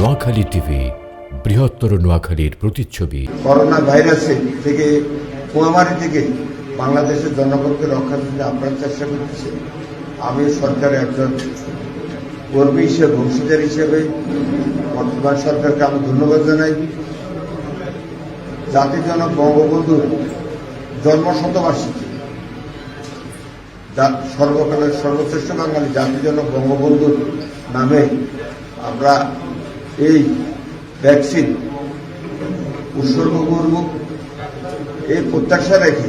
Noakhali TV, বৃহত্তর নোয়াখালীর প্রতিচ্ছবি। করোনা ভাইরাস থেকে, মহামারী থেকে বাংলাদেশের জনগণকে রক্ষা করতে আপনারা চেষ্টা করতেছেন। আমি সরকারের একজন কর্মী হিসেবে, অংশীদার হিসেবে বর্তমান সরকারকে আমি ধন্যবাদ জানাই। জাতির জনক বঙ্গবন্ধুর জন্মশতবার্ষিকী, সর্বকালের সর্বশ্রেষ্ঠ বাঙালি জাতির জনক বঙ্গবন্ধুর নামে আমরা এই ভ্যাকসিন উৎসর্গ করব, এই প্রত্যাশা রেখে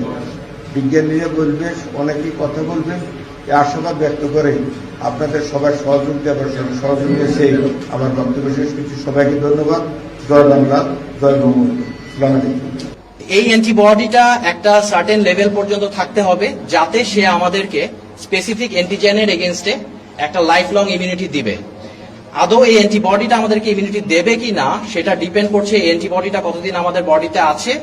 বিজ্ঞানীরা বলবে, অনেকেই কথা বলবেন, এই আশাবাদ ব্যক্ত করে আপনাদের সবার সহযোগিতা সহযোগিতা সেই আমার বক্তব্য শেষ করছি। সবাইকে ধন্যবাদ। জয় বাংলা, জয় বঙ্গবন্ধু। আসসালামু আলাইকুম। এই অ্যান্টিবডিটা একটা সার্টেন লেভেল পর্যন্ত থাকতে হবে, যাতে সে আমাদেরকে স্পেসিফিক অ্যান্টিজেনের এগেনস্টে একটা লাইফ লং ইমিউনিটি দিবে। আদৌ এই অ্যান্টিবডিটা আমাদেরকে ইমিউনিটি দেবে কি না সেটা ডিপেন্ড করছে এই অ্যান্টিবডিটা কতদিন আমাদের বডিতে আছে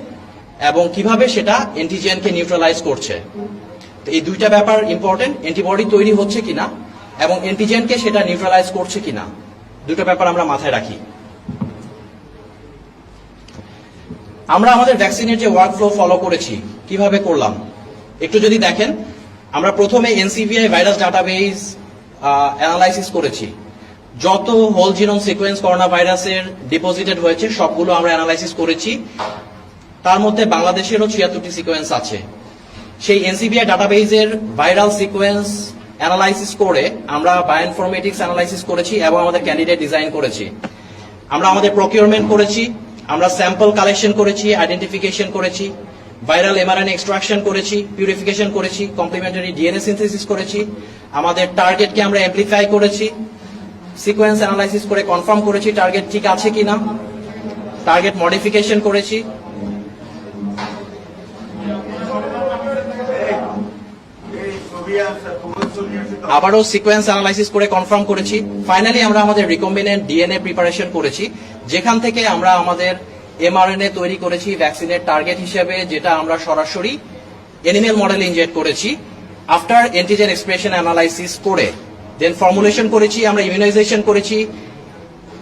এবং কিভাবে সেটা অ্যান্টিজেনকে নিউট্রালাইজ করছে। তো এই দুইটা ব্যাপার ইম্পর্টেন্ট, অ্যান্টিবডি তৈরি হচ্ছে কিনা এবং অ্যান্টিজেনকে সেটা নিউট্রালাইজ করছে কিনা, দুটো ব্যাপার আমরা মাথায় রাখি। আমরা আমাদের ভ্যাকসিনের যে ওয়ার্কফ্লো ফলো করেছি, কিভাবে করলাম একটু যদি দেখেন, আমরা প্রথমে এনসিভিআই ভাইরাস ডাটাবেস অ্যানালাইসিস করেছি। যত হোল জিনোম সিকোয়েন্স করোনা ভাইরাসের ডিপোজিটেড হয়েছে সবগুলো আমরা অ্যানালাইসিস করেছি। তার মধ্যে বাংলাদেশেরও 76টি সিকোয়েন্স আছে। সেই এনসিভিআই ডাটাবেসের ভাইরাল সিকোয়েন্স অ্যানালাইসিস করে আমরা বায়োইনফরমেটিক্স অ্যানালাইসিস করেছি এবং আমাদের ক্যান্ডিডেট ডিজাইন করেছি। আমরা আমাদের প্রকিউরমেন্ট করেছি, আমরা স্যাম্পল কালেকশন করেছি, আইডেন্টিফিকেশন করেছি, ভাইরাল এমআরএনএ এক্সট্রাকশন করেছি, পিউরিফিকেশন করেছি, কমপ্লিমেন্টারি ডিএনএ সিনথেসিস করেছি, আমাদের টার্গেটকে আমরা অ্যাম্প্লিফাই করেছি, সিকোয়েন্স অ্যানালাইসিস করে কনফার্ম করেছি টার্গেট ঠিক আছে কিনা, টার্গেট মডিফিকেশন করেছি। আবারও সিকোয়েন্স অ্যানালাইসিস করে কনফার্ম করেছি। ফাইনালি আমরা আমাদের রিকম্বিনেন্ট ডিএনএ প্রিপারেশন করেছি, যেখান থেকে আমরা আমাদের এমআরএনএ তৈরি করেছি ভ্যাকসিনের টার্গেট হিসেবে, যেটা আমরা সরাসরি অ্যানিমেল মডেল ইনজেক্ট করেছি। আফটার অ্যান্টিজেন এক্সপ্রেশন অ্যানালাইসিস করে দেন ফর্মুলেশন করেছি, আমরা ইমিউনাইজেশন করেছি,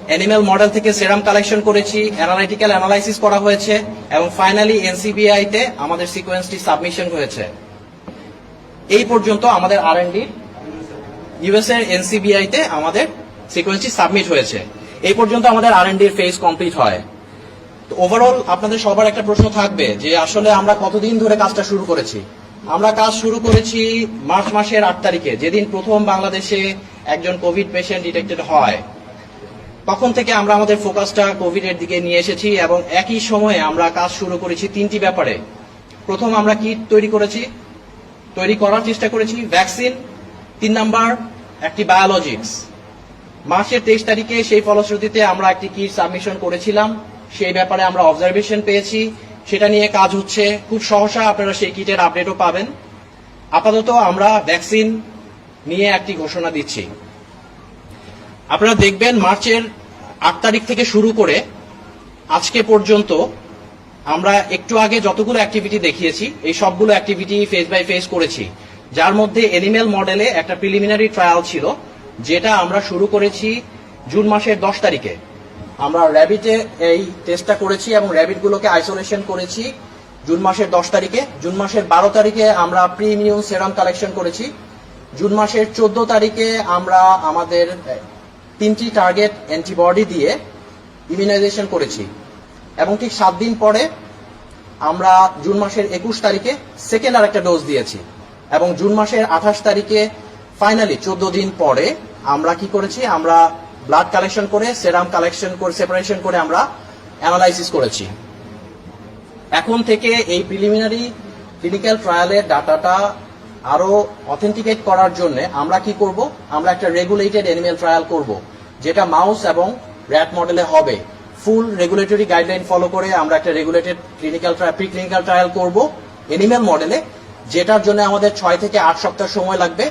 অ্যানিমেল মডেল থেকে সেরাম কালেকশন করেছি, অ্যানালাইটিক্যাল অ্যানালাইসিস করা হয়েছে এবং ফাইনালি এনসিবিআই তে আমাদের সিকোয়েন্সটি সাবমিশন হয়েছে। এই পর্যন্ত আমাদের আর&ডি ইউএস এর এনসিবিআই তে আমাদের সিকোয়েন্সটি সাবমিট হয়েছে। এই পর্যন্ত আমাদের আর&ডির ফেজ কমপ্লিট হয়। তো ওভারঅল আপনাদের সবার একটা প্রশ্ন থাকবে যে আসলে আমরা কতদিন ধরে কাজটা শুরু করেছি। আমরা কাজ শুরু করেছি মার্চ মাসের 8 তারিখে, যেদিন প্রথম বাংলাদেশে একজন কোভিড পেশেন্ট ডিটেক্টেড হয়। তখন থেকে আমরা আমাদের ফোকাসটা কোভিড এর দিকে নিয়ে এসেছি এবং একই সময়ে আমরা কাজ শুরু করেছি 3টি ব্যাপারে। প্রথম, আমরা কিট তৈরি করার চেষ্টা করেছি, ভ্যাকসিন। 3 নাম্বার, একটি বায়োলজিক্স। মার্চের 23 তারিখে সেই ফলশ্রুতিতে আমরা একটি কিট সাবমিশন করেছিলাম। সেই ব্যাপারে আমরা অবজারভেশন পেয়েছি, সেটা নিয়ে কাজ হচ্ছে। খুব সহসা আপনারা সেই কিটের আপডেটও পাবেন। আপাতত আমরা ভ্যাকসিন নিয়ে একটি ঘোষণা দিচ্ছি। আপনারা দেখবেন মার্চের 8 তারিখ থেকে শুরু করে আজকে পর্যন্ত আমরা একটু আগে যতগুলো অ্যাক্টিভিটি দেখিয়েছি, এই সবগুলো অ্যাক্টিভিটি ফেজ বাই ফেজ করেছি। যার মধ্যে অ্যানিমেল মডেলে একটা প্রিলিমিনারি ট্রায়াল ছিল, যেটা আমরা শুরু করেছি জুন মাসের 10 তারিখে। আমরা র্যাবিটে এই টেস্টটা করেছি এবং র্যাবিটগুলোকে আইসোলেশন করেছি জুন মাসের 10 তারিখে। জুন মাসের 12 তারিখে আমরা প্রি ইমিউন সেরাম কালেকশন করেছি। জুন মাসের 14 তারিখে আমরা আমাদের 3টি টার্গেট অ্যান্টিবডি দিয়ে ইমিউনাইজেশন করেছি এবং ঠিক 7 দিন পরে আমরা জুন মাসের 21 তারিখে সেকেন্ড আরেকটা ডোজ দিয়েছি এবং জুন মাসের 28 তারিখে ফাইনালি 14 দিন পরে আমরা কি করেছি, আমরা ব্লাড কালেকশন করে সেরাম কালেকশন করে সেপারেশন করে আমরা অ্যানালাইসিস করেছি। এখন থেকে এই প্রিলিমিনারি ক্লিনিক্যাল ট্রায়ালের ডাটাটা আরো অথেন্টিকেট করার জন্য আমরা কি করব, আমরা একটা রেগুলেটেড অ্যানিমেল ট্রায়াল করব, যেটা মাউস এবং র্যাট মডেলে হবে। ফুল রেগুলেটরি গাইডলাইন ফলো করে আমরা একটা রেগুলেটেড প্রি ক্লিনিক্যাল ট্রায়াল করব অ্যানিমেল মডেলে, যেটার জন্য আমাদের 6 থেকে 8 সপ্তাহ সময় লাগবে।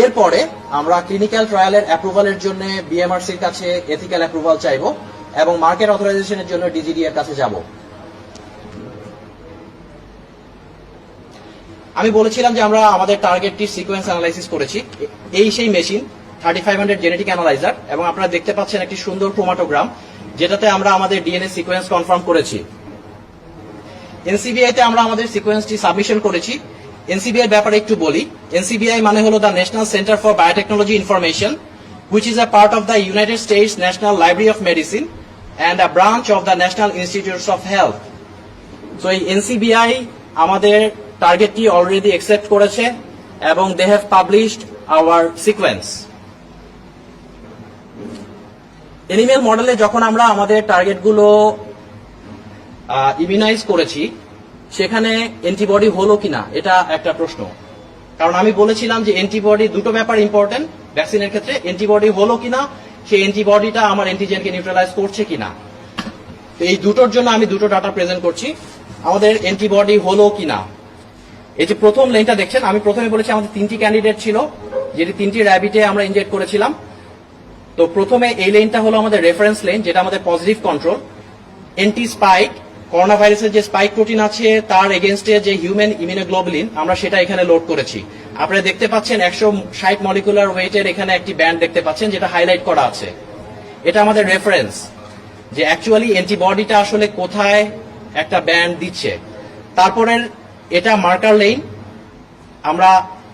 এরপরে আমরা ক্লিনিক্যাল ট্রায়ালের অ্যাপ্রুভালের জন্য বিএমআরসির কাছে এথিক্যাল অ্যাপ্রুভাল চাইব এবং মার্কেট অথরাইজেশনের জন্য ডিজিডি এর কাছে যাব। আমি বলেছিলাম যে আমরা আমাদের টার্গেটটি সিকোয়েন্স অ্যানালাইসিস করেছি। এই সেই মেশিন 3500 জেনেটিক অ্যানালাইজার এবং আপনারা দেখতে পাচ্ছেন একটি সুন্দর ক্রোমাটোগ্রাম। যেটাতে আমরা আমাদের ডিএনএ সিকোয়েন্স কনফার্ম করেছি। এনসিবিআই তে আমরা আমাদের সিকোয়েন্সটি সাবমিশন করেছি। এনসিবিআই ব্যাপারে একটু বলি। এনসিবিআই মানে হলো the national centre for biotechnology information, which is a part of the United States National Library of Medicine and a branch of the National Institutes of Health. So এই NCBI আমাদের টার্গেটটি already accept করেছে এবং they have published our sequence. Animal মডেলে যখন আমরা আমাদের টার্গেটগুলো ইমিউনাইজ করেছি, সেখানে অ্যান্টিবডি হলো কিনা এটা একটা প্রশ্ন। কারণ আমি বলেছিলাম যে অ্যান্টিবডি, দুটো ব্যাপার ইম্পর্টেন্ট ভ্যাকসিনের ক্ষেত্রে, অ্যান্টিবডি হলো কিনা, সেই অ্যান্টিবডিটা আমার অ্যান্টিজেনকে নিউট্রালাইজ করছে কিনা। তো এই দুটোর জন্য আমি দুটো ডাটা প্রেজেন্ট করছি। আমাদের অ্যান্টিবডি হলো কিনা, এই যে প্রথম লাইনটা দেখছেন, আমি প্রথমে বলেছি আমাদের 3টি ক্যান্ডিডেট ছিল, যেটি 3টি র্যাবিটে আমরা ইনজেক্ট করেছিলাম। তো প্রথমে এই লাইনটা হলো আমাদের রেফারেন্স লাইন, যেটা আমাদের positive control. Anti spike, corona ভাইরাসের যে স্পাইক প্রোটিন আছে তার এগেনস্টে যে হিউম্যান ইমিউনোগ্লোবুলিন, আমরা সেটা এখানে লোড করেছি। আপনারা দেখতে পাচ্ছেন 160 মলিকুলার ওয়েটের এখানে একটি ব্যান্ড দেখতে পাচ্ছেন, যেটা হাইলাইট করা আছে। এটা আমাদের রেফারেন্স যে অ্যাকচুয়ালি অ্যান্টিবডিটা আসলে কোথায় একটা ব্যান্ড দিচ্ছে। তারপরের এটা মার্কার লাইন, আমরা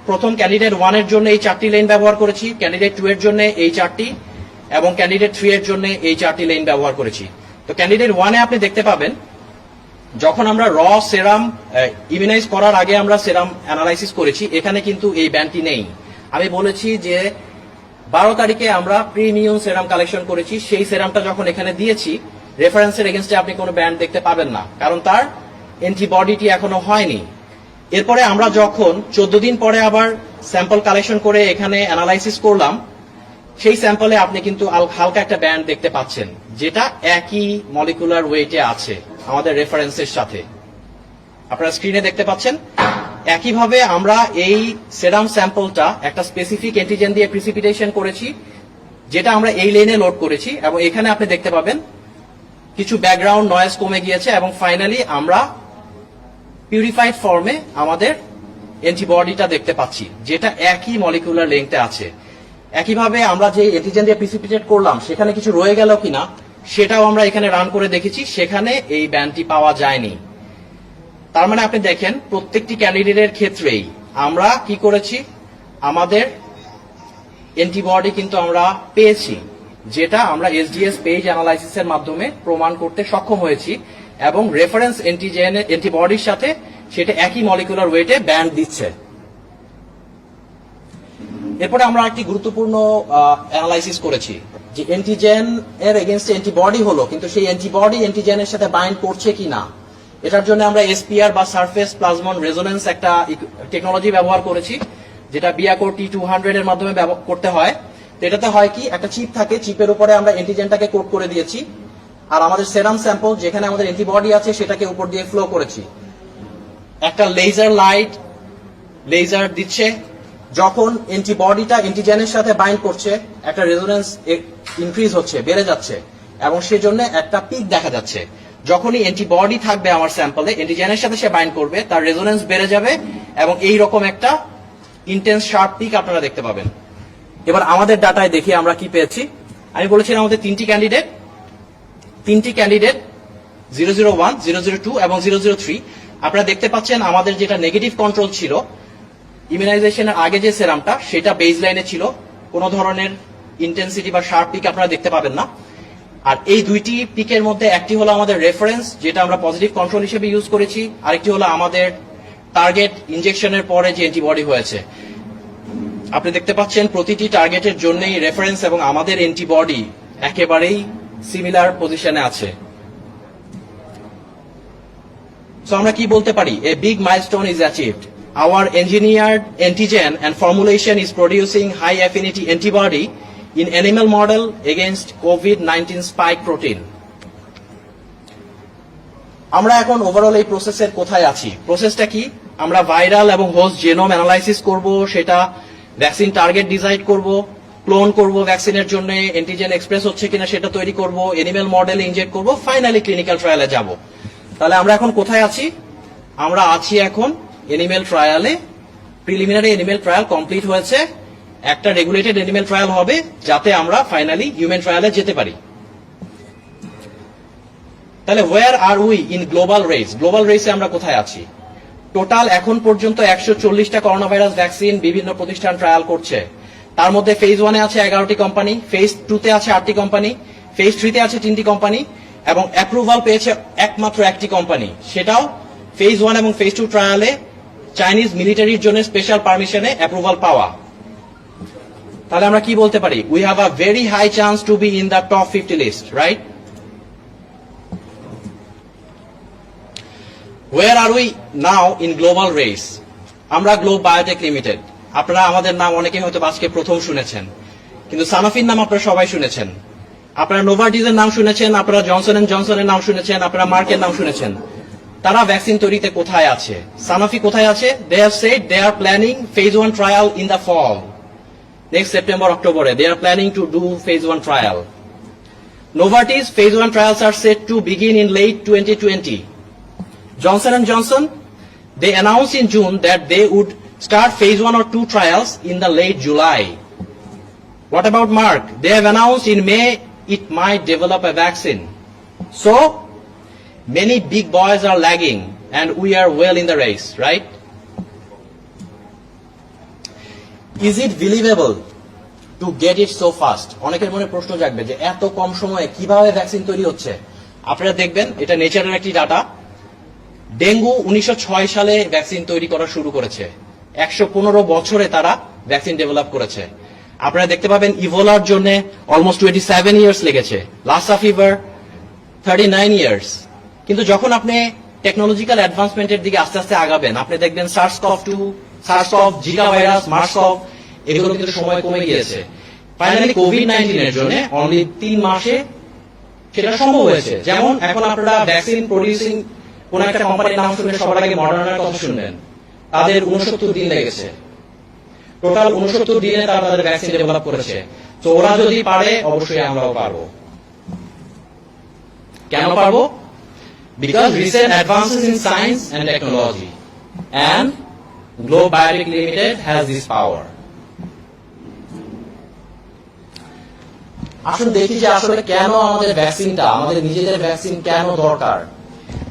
প্রথম ক্যান্ডিডেট 1 এর জন্য এই 4টি লাইন ব্যবহার করেছি, ক্যান্ডিডেট 2 এর জন্য এই 4টি, এবং ক্যান্ডিডেট 3 এর জন্য এই 4টি লাইন ব্যবহার করেছি। তো ক্যান্ডিডেট 1 এ আপনি দেখতে পাবেন যখন আমরা র সেরাম ইমিউনাইজ করার আগে আমরা সেরাম অ্যানালাইসিস করেছি, এখানে কিন্তু এই ব্যান্ডটি নেই। আমি বলেছি যে 12 তারিখে আমরা প্রিমিউন সেরাম কালেকশন করেছি, সেই সেরামটা যখন এখানে দিয়েছি রেফারেন্সের এগেনস্টে আপনি কোনো ব্যান্ড দেখতে পাবেন না, কারণ তার অ্যান্টিবডিটি এখনো হয়নি। এরপরে আমরা যখন 14 দিন পরে আবার স্যাম্পল কালেকশন করে এখানে অ্যানালাইসিস করলাম, সেই স্যাম্পলে আপনি কিন্তু হালকা একটা ব্যান্ড দেখতে পাচ্ছেন, যেটা একই মলিকুলার ওয়েটে আছে আমাদের রেফারেন্সের সাথে। আপনারা স্ক্রিনে দেখতে পাচ্ছেন। একইভাবে আমরা এই সেরাম স্যাম্পলটা একটা স্পেসিফিক অ্যান্টিজেন দিয়ে প্রিসিপিটেশন করেছি, যেটা আমরা এই লেনে লোড করেছি, এবং এখানে আপনি দেখতে পাবেন কিছু ব্যাকগ্রাউন্ড নয়েজ কমে গিয়েছে, এবং ফাইনালি আমরা পিউরিফাইড ফর্মে আমাদের অ্যান্টিবডিটা দেখতে পাচ্ছি, যেটা একই মলিকুলার লেংথে আছে। একইভাবে আমরা যে অ্যান্টিজেন দিয়ে প্রিসিপিটেট করলাম সেখানে কিছু রয়ে গেল কিনা সেটাও আমরা এখানে রান করে দেখেছি, সেখানে এই ব্যান্ডটি পাওয়া যায়নি। তার মানে আপনি দেখেন প্রত্যেকটি ক্যান্ডিডেটের ক্ষেত্রেই আমরা কি করেছি, আমাদের অ্যান্টিবডি কিন্তু আমরা পেয়েছি, যেটা আমরা এসডিএস পেজ অ্যানালাইসিসের মাধ্যমে প্রমাণ করতে সক্ষম হয়েছি, এবং রেফারেন্স অ্যান্টিবডির সাথে সেটা একই মলিকুলার ওয়েটে ব্যান্ড দিচ্ছে। এরপরে আমরা একটি গুরুত্বপূর্ণ অ্যানালাইসিস করেছি যে অ্যান্টিজেন এর এগেইনস্টে অ্যান্টিবডি হলো, কিন্তু সেই অ্যান্টিবডি অ্যান্টিজেনের সাথে বাইন্ড করছে কিনা, এটার জন্য আমরা এসপিআর বা সারফেস প্লাজমন রেজোনেন্স একটা টেকনোলজি ব্যবহার করেছি, যেটা বিয়াকোর T200 এর মাধ্যমে করতে হয়। তো এটাতে হয় কি, একটা চিপ থাকে, চিপের উপরে আমরা অ্যান্টিজেনটাকে কোট করে দিয়েছি, আর আমাদের সেরাম স্যাম্পল যেখানে আমাদের অ্যান্টিবডি আছে সেটাকে উপর দিয়ে ফ্লো করেছি। একটা লেজার দিচ্ছে, যখন অ্যান্টিবডিটা অ্যান্টিজেনের সাথে বাইন্ড করছে একটা রেজোনেন্স ইনক্রিজ হচ্ছে, বেড়ে যাচ্ছে, এবং সেজন্য একটা পিক দেখা যাচ্ছে। যখনই অ্যান্টিবডি থাকবে আমার স্যাম্পলে, অ্যান্টিজেনের সাথে সে বাইন্ড করবে, তার রেজোনেন্স বেড়ে যাবে, এবং এই রকম একটা ইন্টেন্স শার্প পিক আপনারা দেখতে পাবেন। এবার আমাদের ডাটায় দেখি আমরা কি পেয়েছি। আমি বলেছিলাম আমাদের 3টি ক্যান্ডিডেট 001, 002 এবং 003। আপনারা দেখতে পাচ্ছেন আমাদের যেটা নেগেটিভ কন্ট্রোল ছিল ইমিউনাইজেশনের আগে যে সেরামটা, সেটা বেজ লাইনে ছিল, কোনো ধরনের ইন্টেন্সিটি বা শার্প পিক আপনারা দেখতে পাবেন না। আর এই দুইটি পিকের মধ্যে একটি হলো আমাদের রেফারেন্স, যেটা আমরা পজিটিভ কন্ট্রোল হিসেবে ইউজ করেছি, আরেকটি হলো আমাদের টার্গেট ইনজেকশনের পরে যে অ্যান্টিবডি হয়েছে। আপনি দেখতে পাচ্ছেন প্রতিটি টার্গেটের জন্যই রেফারেন্স এবং আমাদের অ্যান্টিবডি একেবারেই সিমিলার পজিশনে আছে। সো আমরা কি বলতে পারি, a big milestone is achieved. Our engineered antigen and formulation is producing high affinity antibody in animal model against COVID-19 spike protein. আমরা এখন ওভারঅল এই প্রসেসের কোথায় আছি? প্রসেসটা কি? আমরা ভাইরাল এবং হোস্ট জেনোম অ্যানালাইসিস করব, সেটা ভ্যাকসিন টার্গেট ডিসাইড করব, ক্লোন করব ভ্যাকসিনের জন্য, অ্যান্টিজেন এক্সপ্রেস হচ্ছে কিনা সেটা তৈরি করব, অ্যানিমাল মডেলে ইনজেক্ট করব, ফাইনালি ক্লিনিক্যাল ট্রায়ালে যাব। তাহলে আমরা এখন কোথায় আছি? আমরা আছি এখন এনিমেল ট্রায়ালে। প্রিলিমিনারি এনিমেল ট্রায়াল কমপ্লিট হয়েছে, একটা রেগুলেটেড এনিমেল ট্রায়াল হবে, যাতে আমরা ফাইনালি হিউম্যান ট্রায়ালে যেতে পারি। তাহলে where are we in global race? Global রেসে আমরা কোথায় আছি? টোটাল এখন পর্যন্ত 140টা করোনা ভাইরাস ভ্যাকসিন বিভিন্ন প্রতিষ্ঠান ট্রায়াল করছে। তার মধ্যে ফেজ 1-এ আছে 11টি কোম্পানি, ফেজ 2-তে আছে 8টি কোম্পানি, ফেজ 3-তে আছে 3টি কোম্পানি এবং অ্যাপ্রুভাল পেয়েছে একমাত্র একটি কোম্পানি, সেটাও ফেজ 1 এবং ফেজ 2 ট্রায়ালে চাইনিজ মিলিটারির জন্য স্পেশাল পারমিশনে অ্যাপ্রুভাল পাওয়া। তাহলে আমরা কি বলতে পারি? We have a very high chance to be in the top 50 list, right? Where are we now in global race? আমরা গ্লোব বায়োটেক লিমিটেড। আপনারা আমাদের নাম অনেকে হয়তো আজকে প্রথম শুনেছেন, কিন্তু সানোফির নাম আপনারা সবাই শুনেছেন, আপনারা নোভার্টিসের নাম শুনেছেন, আপনারা জনসন এন্ড জনসনের নাম শুনেছেন, আপনারা মার্কের নাম শুনেছেন। তারা ভ্যাকসিন তৈরিতে কোথায় আছে? সানোফি কোথায় আছে? They have said they are planning phase 1 trial in the fall. Next September, October, they are planning to do phase 1 trial. Novartis phase 1 trials are set to begin in late 2020. Johnson & Johnson, they announced in June that they would start phase 1 or 2 trials in the late July. What about Merck? They have announced in May it might develop a vaccine. So, many big boys are lagging and we are well in the race, right? Is it believable to get it so fast? অনেকের মনে প্রশ্ন জাগবে যে এত কম সময়ে কিভাবে vaccine তৈরি হচ্ছে। আপনারা দেখবেন এটা নেচারের একটি ডাটা। ডেঙ্গু 1906 সালে ভ্যাকসিন তৈরি করা শুরু করেছে, 115 বছরে তারা ভ্যাকসিন ডেভেলপ করেছে। আপনারা দেখতে পাবেন ইভোলার জন্য অলমোস্ট 27 ইয়ার্স লেগেছে, লাসা ফিভার 39 ইয়ার্স। কিন্তু যখন আপনি টেকনোলজিক্যাল অ্যাডভান্সমেন্টের দিকে আস্তে আস্তে আগাবেন, আপনি দেখবেন সার্স-CoV-2, সার্স-CoV, জিকা ভাইরাস, মার্স-CoV, এগুলো কিন্তু সময় কমে গিয়েছে। ফাইনালি কোভিড-19 এর জন্য অনলি 3 মাসে সেটা সম্ভব হয়েছে। যেমন এখন আপনারা ভ্যাকসিন প্রডিউসিং কোন একটা কোম্পানির নাম শুনলে সবার আগে মডার্নার কথা শুনবেন, তাদের 69 দিন লেগেছে। টোটাল 69 দিনে তারা তাদের ভ্যাকসিন ডেভেলপ করেছে। তো ওরা যদি পারে, অবশ্যই আমরাও পারবো। কেন পারবো? Because recent advances in science and technology and Globe Biotech Limited has this power. আসুন দেখি যে আসলে কেন আমাদের ভ্যাকসিনটা, আমাদের নিজেদের ভ্যাকসিন কেন দরকার।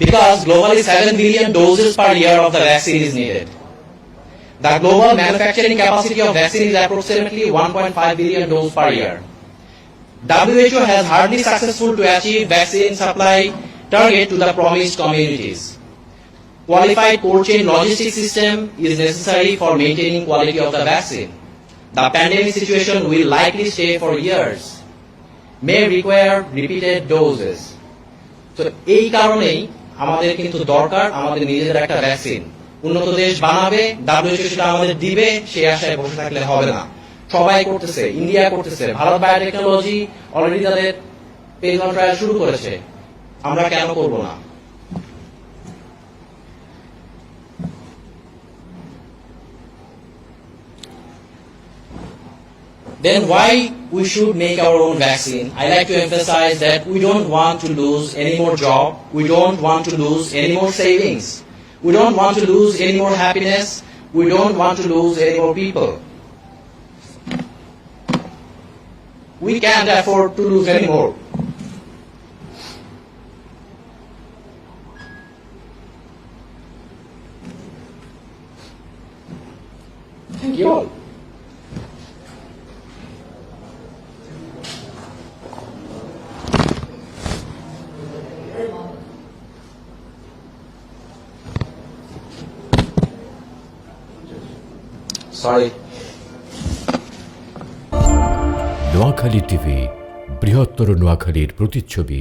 Because globally 7 billion doses per year of the vaccine is needed. The global manufacturing capacity of vaccine is approximately 1.5 billion doses per year. WHO has hardly successful to achieve vaccine supply target to the promised communities. Qualified cold chain logistic system is necessary for maintaining quality of the vaccine. The pandemic situation will likely stay for years, may require repeated doses. So এই কারণেই আমাদের কিন্তু দরকার আমাদের নিজেদের একটা vaccine. উন্নত দেশ বানাবে, WHO সেটা আমাদের দিবে, সেই আশায় বসে থাকলে হবে না। সবাই করতেছে, ইন্ডিয়া করতেছে, ভারত বায়োটেকনোলজি অলরেডি তাদের ফেজ 1 ট্রায়াল শুরু করেছে, আমরা কেন করব না? Then why we should make our own vaccine? I like to emphasize that we don't want to lose any more job, we don't want to lose any more savings, we don't want to lose any more happiness, we don't want to lose any more people. We can't afford to lose any more. Thank you all. Sorry. Noakhali TV, বৃহত্তর নোয়াখালীর প্রতিচ্ছবি।